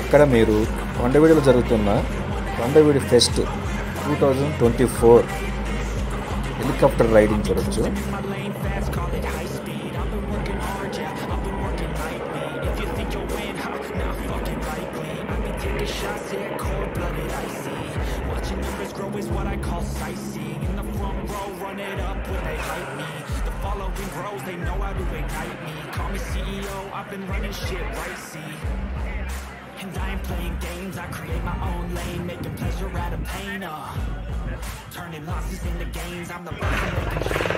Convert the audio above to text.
ఇక్కడ మీరు కొండవీడిలో జరుగుతున్న కొండవీడి ఫెస్ట్ 2024 హెలికాప్టర్ రైడింగ్ చూడొచ్చు. And I ain't playing games, I create my own lane, making pleasure out of pain, turning losses into gains, I'm the boss of making change.